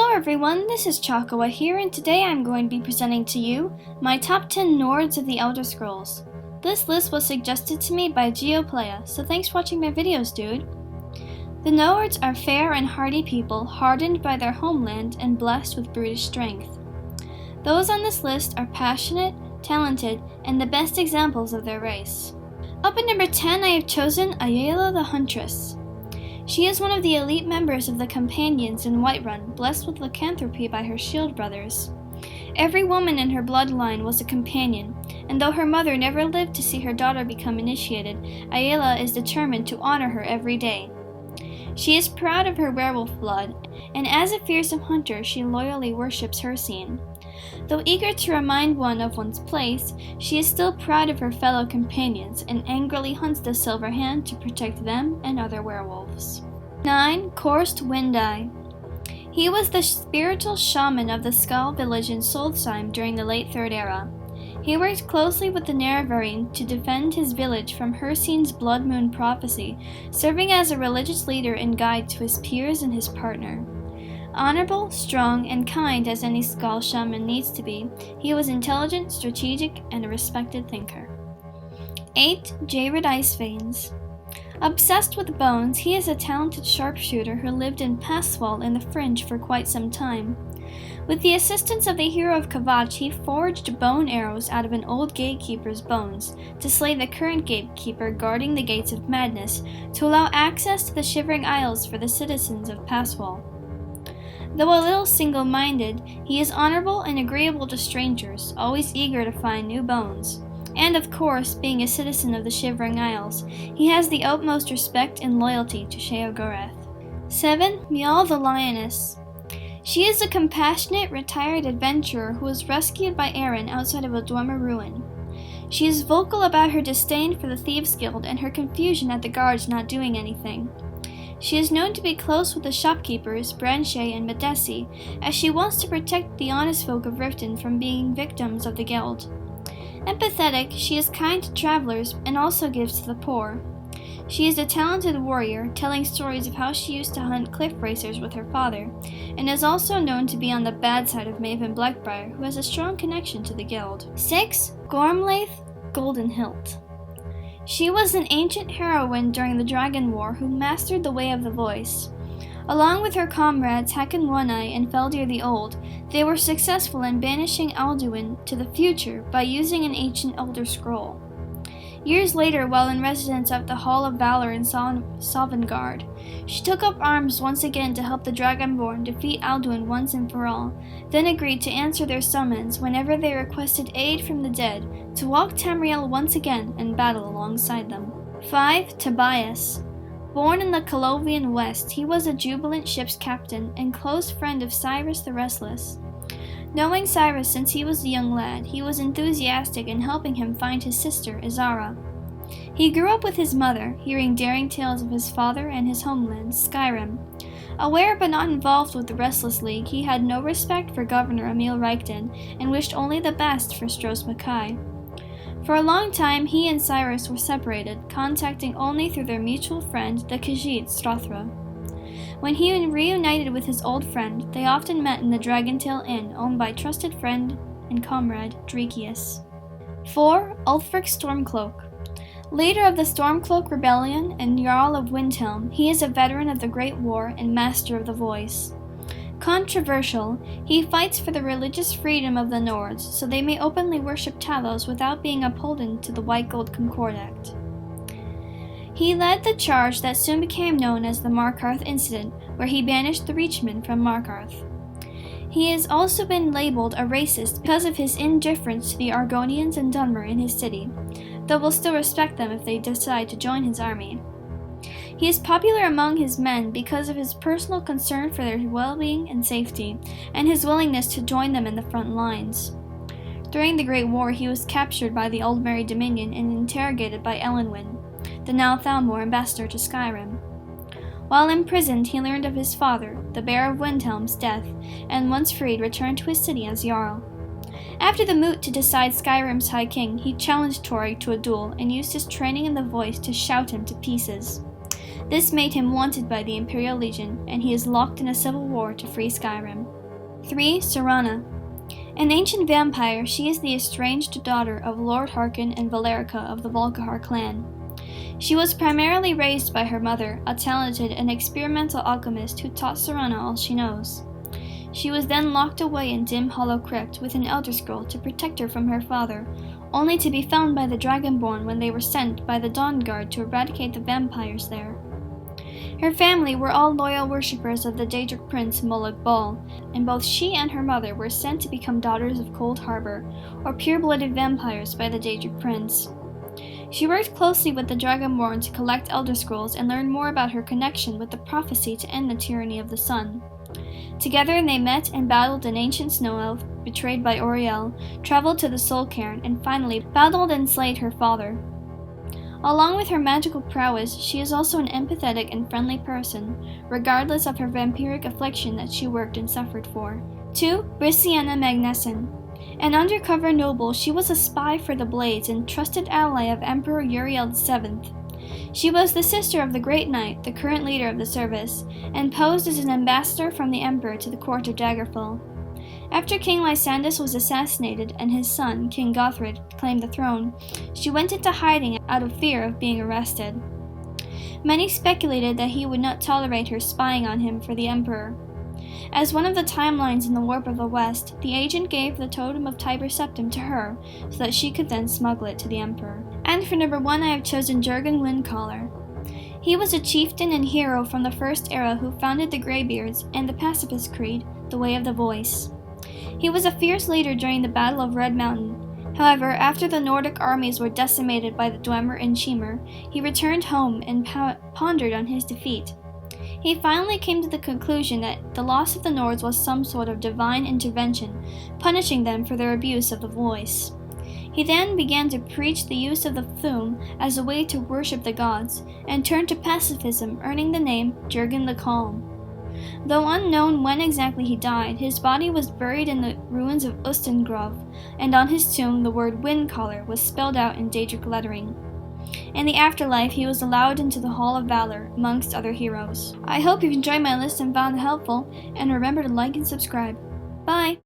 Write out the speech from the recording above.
Hello everyone, this is ChakaWhat here, and today I'm going to be presenting to you my top 10 Nords of the Elder Scrolls. This list was suggested to me by GeoPlaya, so thanks for watching my videos, dude. The Nords are fair and hardy people, hardened by their homeland and blessed with brutish strength. Those on this list are passionate, talented, and the best examples of their race. Up at number 10, I have chosen Ayala the Huntress. She is one of the elite members of the Companions in Whiterun, blessed with lycanthropy by her shield brothers. Every woman in her bloodline was a companion, and though her mother never lived to see her daughter become initiated, Ayala is determined to honor her every day. She is proud of her werewolf blood, and as a fearsome hunter, she loyally worships Hircine. Though eager to remind one of one's place, she is still proud of her fellow companions and angrily hunts the Silver Hand to protect them and other werewolves. 9. Korst Windeye. He was the spiritual shaman of the Skull village in Solstheim during the late Third Era. He worked closely with the Nerevarine to defend his village from Hircine's Blood Moon prophecy, serving as a religious leader and guide to his peers and his partner. Honorable, strong, and kind as any Skull shaman needs to be, he was intelligent, strategic, and a respected thinker. 8. Jared Iceveins. Obsessed with bones, he is a talented sharpshooter who lived in Passwall in the Fringe for quite some time. With the assistance of the hero of ChakaWhat, he forged bone arrows out of an old gatekeeper's bones to slay the current gatekeeper guarding the Gates of Madness to allow access to the Shivering Isles for the citizens of Passwall. Though a little single-minded, he is honorable and agreeable to strangers, always eager to find new bones. And of course, being a citizen of the Shivering Isles, he has the utmost respect and loyalty to Sheogorath. 7. Miall the Lioness. She is a compassionate, retired adventurer who was rescued by Aaron outside of a Dwemer ruin. She is vocal about her disdain for the Thieves' Guild and her confusion at the guards not doing anything. She is known to be close with the shopkeepers, Branche and Medesi, as she wants to protect the honest folk of Riften from being victims of the guild. Empathetic, she is kind to travelers and also gives to the poor. She is a talented warrior, telling stories of how she used to hunt cliff racers with her father, and is also known to be on the bad side of Maven Blackbriar, who has a strong connection to the guild. 6. Gormlaith Goldenhilt. She was an ancient heroine during the Dragon War who mastered the way of the voice. Along with her comrades Hakon One-Eye and Feldir the Old, they were successful in banishing Alduin to the future by using an ancient Elder Scroll. Years later, while in residence at the Hall of Valor in Sovngarde, she took up arms once again to help the Dragonborn defeat Alduin once and for all, then agreed to answer their summons whenever they requested aid from the dead to walk Tamriel once again and battle alongside them. 5. Tobias. Born in the Colovian West, he was a jubilant ship's captain and close friend of Cyrus the Restless. Knowing Cyrus since he was a young lad, he was enthusiastic in helping him find his sister, Izara. He grew up with his mother, hearing daring tales of his father and his homeland, Skyrim. Aware but not involved with the Restless League, he had no respect for Governor Emil Reichton and wished only the best for Stros Mackay. For a long time, he and Cyrus were separated, contacting only through their mutual friend, the Khajiit Strothra. When he reunited with his old friend, they often met in the Dragontail Inn owned by trusted friend and comrade Drekius. 4. Ulfric Stormcloak. Leader of the Stormcloak Rebellion and Jarl of Windhelm, he is a veteran of the Great War and master of the voice. Controversial, he fights for the religious freedom of the Nords so they may openly worship Talos without being upholden to the White Gold Concordact. He led the charge that soon became known as the Markarth Incident, where he banished the Reachmen from Markarth. He has also been labeled a racist because of his indifference to the Argonians and Dunmer in his city, though we'll still respect them if they decide to join his army. He is popular among his men because of his personal concern for their well-being and safety, and his willingness to join them in the front lines. During the Great War, he was captured by the Aldmeri Dominion and interrogated by Elenwyn, the now Thalmor ambassador to Skyrim. While imprisoned, he learned of his father, the Bear of Windhelm's death, and once freed, returned to his city as Jarl. After the moot to decide Skyrim's High King, he challenged Torrig to a duel and used his training in the voice to shout him to pieces. This made him wanted by the Imperial Legion, and he is locked in a civil war to free Skyrim. 3. Serana. An ancient vampire, she is the estranged daughter of Lord Harkon and Valerica of the Volkihar clan. She was primarily raised by her mother, a talented and experimental alchemist who taught Serana all she knows. She was then locked away in Dim Hollow Crypt with an Elder Scroll to protect her from her father, only to be found by the Dragonborn when they were sent by the Dawn Guard to eradicate the vampires there. Her family were all loyal worshippers of the Daedric prince Molag Bal, and both she and her mother were sent to become daughters of Cold Harbor, or pure-blooded vampires by the Daedric prince. She worked closely with the Dragonborn to collect Elder Scrolls and learn more about her connection with the prophecy to end the tyranny of the sun. Together they met and battled an ancient snow elf, betrayed by Oriel, traveled to the Soul Cairn, and finally battled and slayed her father. Along with her magical prowess, she is also an empathetic and friendly person, regardless of her vampiric affliction that she worked and suffered for. 2. Brysienna Magnessen. An undercover noble, she was a spy for the Blades and trusted ally of Emperor Uriel VII. She was the sister of the Great Knight, the current leader of the service, and posed as an ambassador from the Emperor to the court of Daggerfall. After King Lysandus was assassinated and his son, King Gothred, claimed the throne, she went into hiding out of fear of being arrested. Many speculated that he would not tolerate her spying on him for the Emperor. As one of the timelines in the Warp of the West, the agent gave the Totem of Tiber Septim to her so that she could then smuggle it to the Emperor. And for number 1, I have chosen Jurgen Windcaller. He was a chieftain and hero from the First Era who founded the Greybeards and the Pacifist Creed, the Way of the Voice. He was a fierce leader during the Battle of Red Mountain. However, after the Nordic armies were decimated by the Dwemer and Chimer, he returned home and pondered on his defeat. He finally came to the conclusion that the loss of the Nords was some sort of divine intervention, punishing them for their abuse of the voice. He then began to preach the use of the Thu'um as a way to worship the gods, and turned to pacifism, earning the name Jurgen the Calm. Though unknown when exactly he died, his body was buried in the ruins of Ustengrove, and on his tomb the word Windcaller was spelled out in Daedric lettering. In the afterlife, he was allowed into the Hall of Valor, amongst other heroes. I hope you've enjoyed my list and found it helpful, and remember to like and subscribe. Bye!